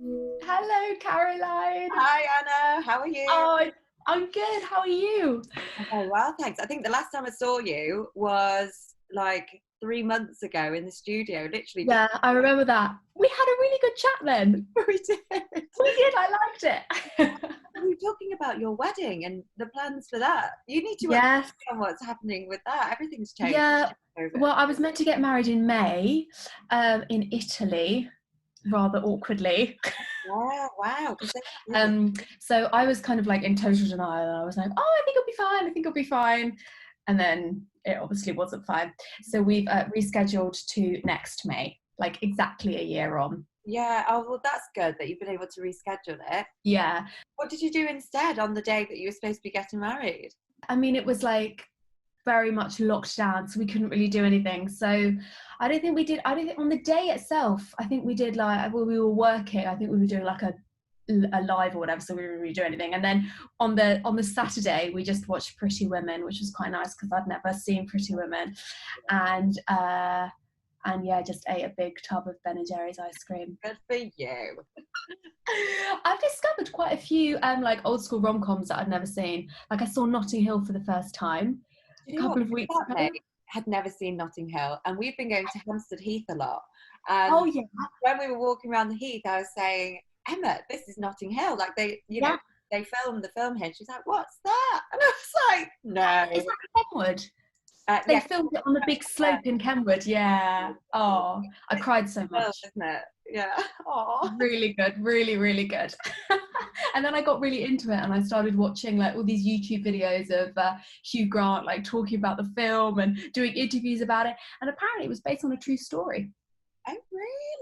Hello, Caroline. Hi Anna, how are you? Oh, I'm good. How are you? I'm very well, thanks. I think the last time I saw you was like 3 months ago in the studio, literally just Yeah, I remember that. We had a really good chat then. we did. We did. I liked it. We were talking about your wedding and the plans for that. You need to Yes. understand what's happening with that. Everything's changed. Yeah. Over. Well, I was meant to get married in May, in Italy, rather awkwardly. Yeah, wow. So I was kind of like in total denial, and I was like, "Oh, I think it'll be fine. I think it'll be fine." And then it obviously wasn't fine. So we've rescheduled to next May, like exactly a year on. Yeah, oh well, that's good that you've been able to reschedule it. Yeah. What did you do instead on the day that you were supposed to be getting married? I mean, it was like very much locked down, so we couldn't really do anything. So I don't think we did. I don't think on the day itself. I think we did like when we were working. I think we were doing like a live or whatever, so we didn't really do anything. And then on the Saturday, we just watched Pretty Women, which was quite nice because I'd never seen Pretty Women, and yeah, just ate a big tub of Ben and Jerry's ice cream. Good for you. I've discovered quite a few like old school rom-coms that I'd never seen. Like I saw Notting Hill for the first time Do a you know what? couple of weeks That ago. mate had never seen Notting Hill, and we've been going to Hesford Heath a lot. And Oh yeah, when we were walking around the Heath, I was saying, Emma, this is Notting Hill. Like yeah. they filmed the film here. She's like, what's that? And I was like, no. Is that Kenwood? They Yeah, filmed it on the big slope in Kenwood. Yeah. Oh, I it's cried so film, much. isn't it? Yeah. Oh. Really good, really, really good. And then I got really into it and I started watching like all these YouTube videos of Hugh Grant like talking about the film and doing interviews about it. And apparently it was based on a true story. Oh,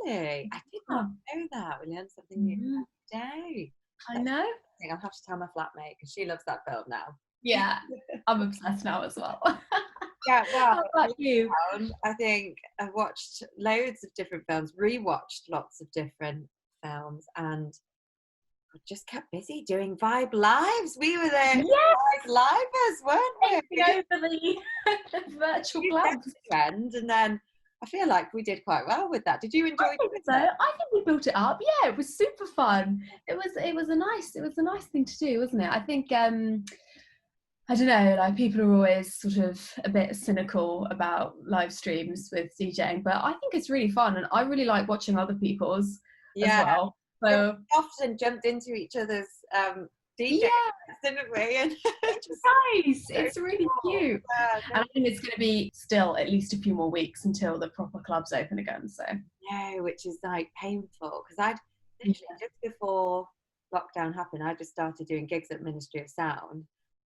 really? I did Oh, not know that. We learned something new every day. I That's know. interesting. I'll have to tell my flatmate because she loves that film now. Yeah, I'm obsessed now as well. Yeah, well, How about you? I think I've watched loads of different films, rewatched lots of different films, and just kept busy doing Vibe Lives. We were the Yes, Vibe Livers, weren't we? taking over the virtual We set clubs. the trend, and then I feel like we did quite well with that. Did you enjoy I think doing so. that? I think we built it up. Yeah, it was super fun. It was a nice thing to do, wasn't it? I think I don't know, like people are always sort of a bit cynical about live streams with DJing, but I think it's really fun and I really like watching other people's as Yeah, well. we So often jumped into each other's DJ, yeah, didn't we? And it's just nice. so It's really cool. cute. Yeah, And I think it's going to be still at least a few more weeks until the proper clubs open again. So no, which is like painful because I'd yeah. literally just before lockdown happened, I just started doing gigs at Ministry of Sound,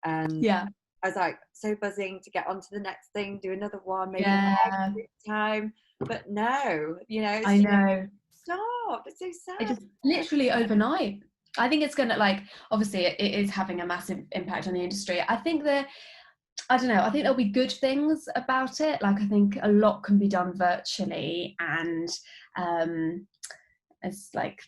and Yeah. I was like so buzzing to get on to the next thing, do another one, maybe Yeah. next time. But no, it's I just know. stopped. It's so It sad. just literally overnight. I think it's going to like, obviously it is having a massive impact on the industry. I think that I don't know. I think there'll be good things about it. Like I think a lot can be done virtually, and it's like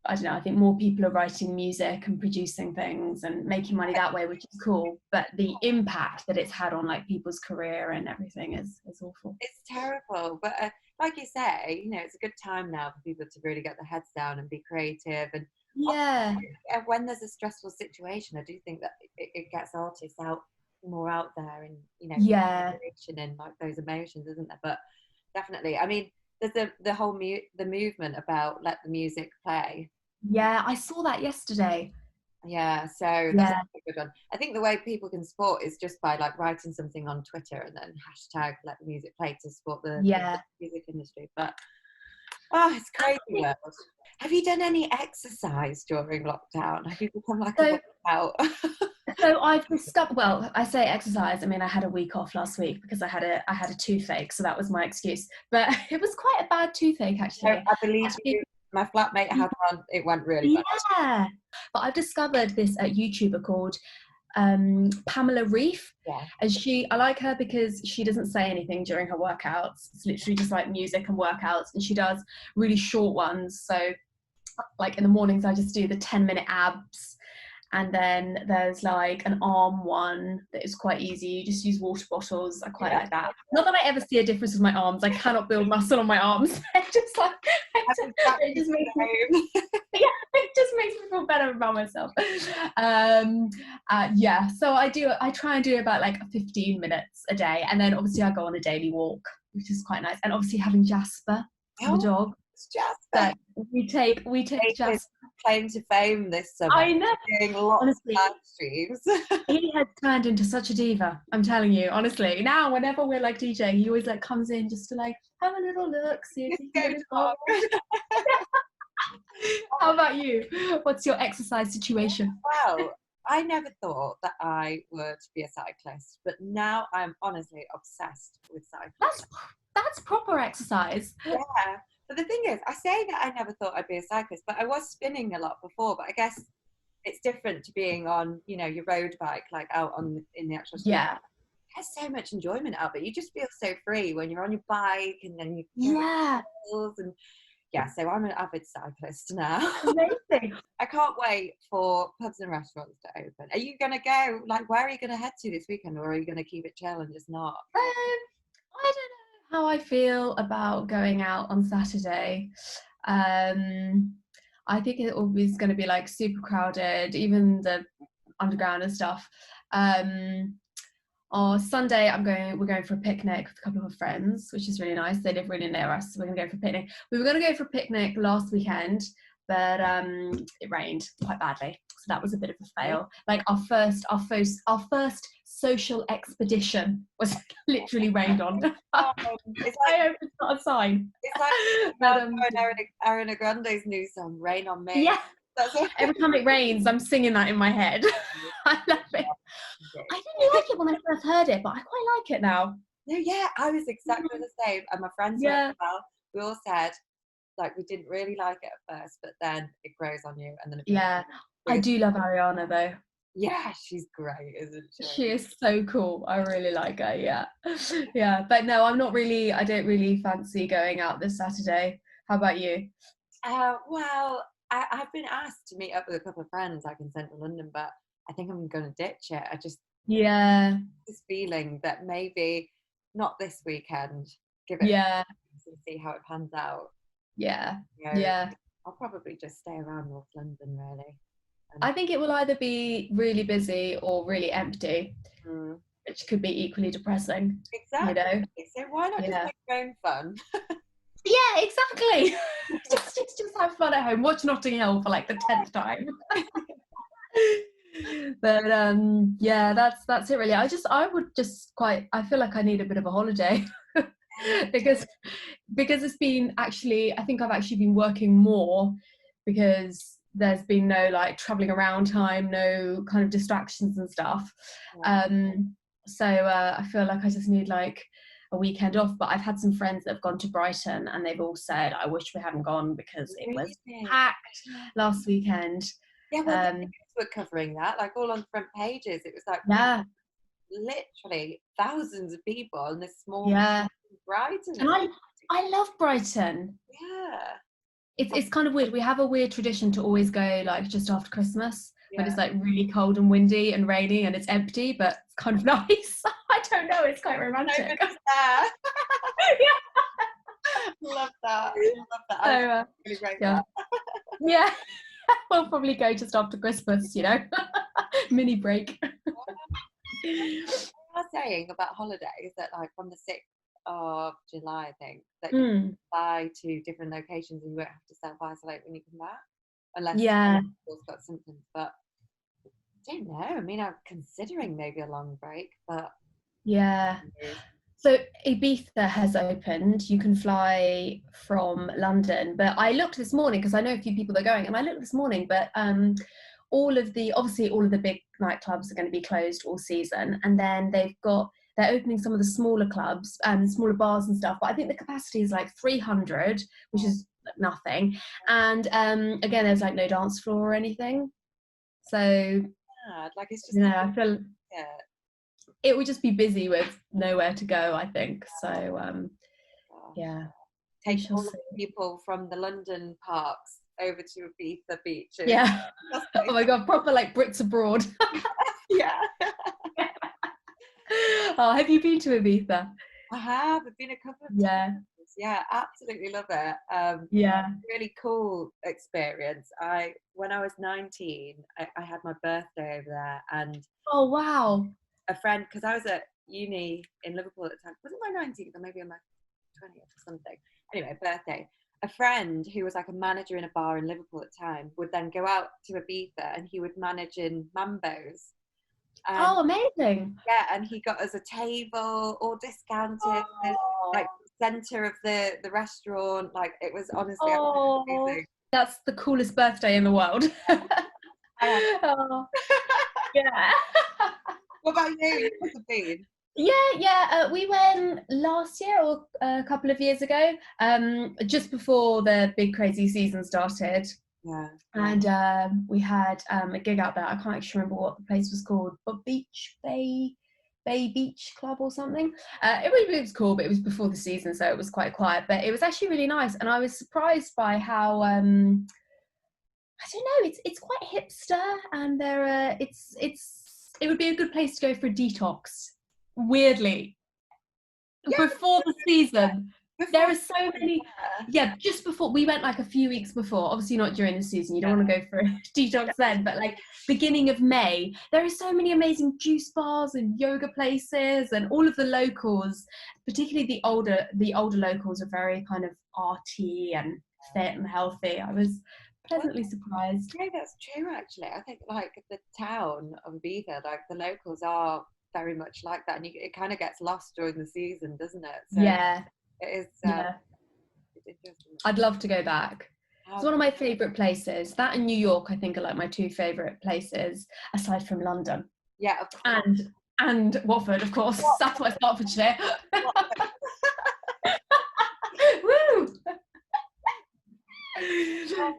I don't know. I think more people are writing music and producing things and making money that way, which is cool. But the impact that it's had on like people's career and everything is awful. It's terrible. But like you say, it's a good time now for people to really get their heads down and be creative. And Yeah, when there's a stressful situation, I do think that it gets artists more out there and yeah, in like those emotions, isn't there? But definitely, I mean, there's the whole the movement about let the music play. yeah. I saw that yesterday. Yeah, so that's Yeah, a good one. I think the way people can support is just by like writing something on Twitter and then hashtag let the music play to support the yeah. music industry. But oh, it's crazy world. Have you done any exercise during lockdown? Have you become like a So workout? So I've discovered. Well, I say exercise. I mean, I had a week off last week because I had a toothache, so that was my excuse. But it was quite a bad toothache No, actually. I believe Actually, you. My flatmate had one. It went really bad. yeah. But I've discovered this YouTuber called Pamela Reif, Yeah. and I like her because she doesn't say anything during her workouts. It's literally just like music and workouts, and she does really short ones. So, like in the mornings, I just do the 10-minute abs. And then there's like an arm one that is quite easy. You just use water bottles. I quite like that. Not that I ever see a difference with my arms. I cannot build muscle on my arms. It's just like it just makes me, yeah, it just makes me feel better about myself. Yeah, so I try and do about like 15 minutes a day, and then obviously I go on a daily walk, which is quite nice. And obviously having Jasper, the dog, It's Jasper. that we take Jasper. Claim to fame this summer. I know. Doing lots Honestly, of live streams. he has turned into such a diva. I'm telling you, honestly. Now, whenever we're like DJing, he always like comes in just to like have a little look, see if he can get involved. How about you? What's your exercise situation? Well, I never thought that I would be a cyclist, but now I'm honestly obsessed with cycling. That's proper exercise. Yeah. But the thing is, I say that I never thought I'd be a cyclist, but I was spinning a lot before. But I guess it's different to being on, your road bike, like out in the actual street. Yeah. There's so much enjoyment out of it. You just feel so free when you're on your bike, and then you and yeah. So I'm an avid cyclist now. Amazing. I can't wait for pubs and restaurants to open. Are you gonna go? Like, where are you gonna head to this weekend, or are you gonna keep it chill and just not? I don't know how I feel about going out on Saturday. I think it always going to be like super crowded, even the underground and stuff. On Sunday, we're going for a picnic with a couple of friends, which is really nice. They live really near us, so we're going to go for a picnic. We were going to go for a picnic last weekend, but it rained quite badly, so that was a bit of a fail. Like our first social expedition was literally rained on. I hope it's not a sign. It's like Ariana Grande's new song, "Rain on Me." Yeah. Every time it rains, I'm singing that in my head. I love it. I didn't like it when I first heard it, but I quite like it now. No, yeah, I was exactly the same, and my friends were as well. We all said like we didn't really like it at first, but then it grows on you, and then I do love Ariana though. Yeah, she's great, isn't she? She is so cool. I really like her. Yeah. But no, I don't really fancy going out this Saturday. How about you? Well, I've been asked to meet up with a couple of friends like in central London, but I think I'm going to ditch it. I just this feeling that maybe not this weekend. Give it and see how it pans out. Yeah. I'll probably just stay around North London really. I think it will either be really busy or really empty, which could be equally depressing. Exactly. So why not just make your own fun? Yeah, exactly. just have fun at home. Watch Notting Hill for like the 10th time. But that's it really. I feel like I need a bit of a holiday because it's been actually, I think I've actually been working more because there's been no like traveling around time, no kind of distractions and stuff. So I feel like I just need like a weekend off, but I've had some friends that have gone to Brighton and they've all said I wish we hadn't gone because it was packed last weekend. Yeah, well, we're covering that like all on the front pages. It was like literally thousands of people in this small Brighton. And I love Brighton. Yeah. It's kind of weird. We have a weird tradition to always go like just after Christmas when it's like really cold and windy and rainy and it's empty, but it's kind of nice. I don't know. It's quite romantic. Love that. So, really great that. We'll probably go just after Christmas, mini break. I was saying about holidays that like from the 6th of July, I think, that you can fly to different locations and you won't have to self-isolate when you come back. Unless you've got symptoms. But I don't know. I mean, I'm considering maybe a long break, but So Ibiza has opened. You can fly from London, but I looked this morning because I know a few people that are going, and I looked this morning, but all of the big nightclubs are going to be closed all season, and then they're opening some of the smaller clubs and smaller bars and stuff, but I think the capacity is like 300, which is nothing, and again there's like no dance floor or anything, so like it's just I feel it would just be busy with nowhere to go, I think. So take all the people from the London parks over to Ibiza beaches. Yeah. Oh my God, proper like Brits abroad. Yeah. Oh, have you been to Ibiza? I have. I've been a couple of Yeah. times. Yeah, absolutely love it. Yeah. Really cool experience. When I was 19, I had my birthday over there, and Oh, wow. a friend, because I was at uni in Liverpool at the time. Was it my 19th or maybe on my 20th or something? Anyway, birthday. A friend who was like a manager in a bar in Liverpool at the time would then go out to Ibiza, and he would manage in Mambo's. And Oh, amazing. yeah, and he got us a table, all discounted, like Oh, center of the restaurant. Like it was honestly oh, amazing. that's the coolest birthday in the world. I had, Oh, yeah. what about you? You must have been. Yeah. We went last year or a couple of years ago, just before the big crazy season started. Yeah, yeah. And we had a gig out there. I can't actually remember what the place was called, but Bay Beach Club or something. It was cool, but it was before the season, so it was quite quiet. But it was actually really nice, and I was surprised by how I don't know. It's quite hipster, and it would be a good place to go for a detox. Weirdly, Yeah, before the season. There before. are so many. Yeah, just before we went, like a few weeks before. Obviously, not during the season. You don't want to go for a detox then, but like beginning of May, there are so many amazing juice bars and yoga places, and all of the locals, particularly the older locals, are very kind of arty and fit and healthy. I was Well, pleasantly surprised. yeah, that's true. Actually, I think like the town of Ibiza, like the locals are very much like that, and it kind of gets lost during the season, doesn't it? So Yeah, it is. yeah. It's interesting. I'd love to go back. It's How, one of my favourite places. That and New York, I think, are like my two favourite places, aside from London. yeah, of course. And Watford, of course. What, Southwest Hertfordshire. what, Woo!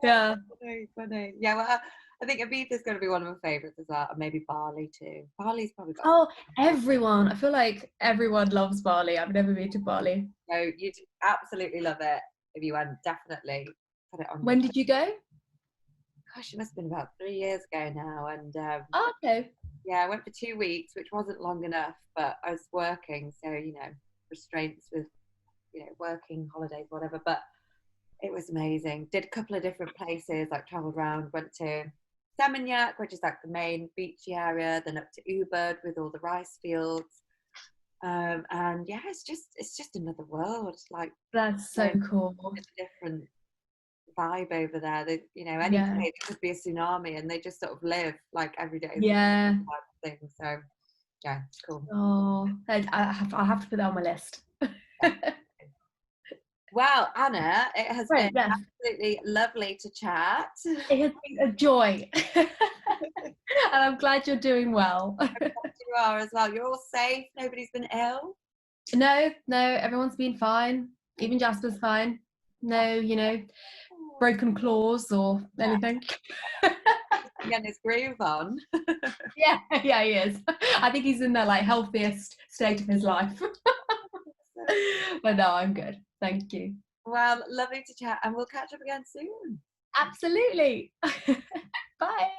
Yeah. funny, funny. Yeah, well, I think Ibiza is going to be one of my favourites as well, and maybe Bali too. Bali's probably got. Oh, everyone. I feel like everyone loves Bali. I've never been to Bali. So you'd absolutely love it if you went. Definitely put it on your. When did you go? Gosh, it must have been about 3 years ago now, and Oh, okay. yeah, I went for 2 weeks, which wasn't long enough, but I was working, so restraints with working holidays, whatever. But it was amazing. Did a couple of different places, like travelled around. Went to Seminyak, which is like the main beachy area, then up to Ubud with all the rice fields. And yeah, it's just another world. Like That's so cool. it's a different vibe over there. They, any Yeah. day it could be a tsunami, and they just sort of live like every day Yeah. type of thing. So yeah, it's cool. Oh, I'll have to put that on my list. Well, Anna, it has been Right, yeah. absolutely lovely to chat. It has been a joy. And I'm glad you're doing well. You are as well. You're all safe. Nobody's been ill. No, everyone's been fine. Even Jasper's fine. No, broken claws or anything. Getting his groove on. Yeah, he is. I think he's in the like healthiest state of his life. But no, I'm good. Thank you. Well, lovely to chat, and we'll catch up again soon. Absolutely. Bye.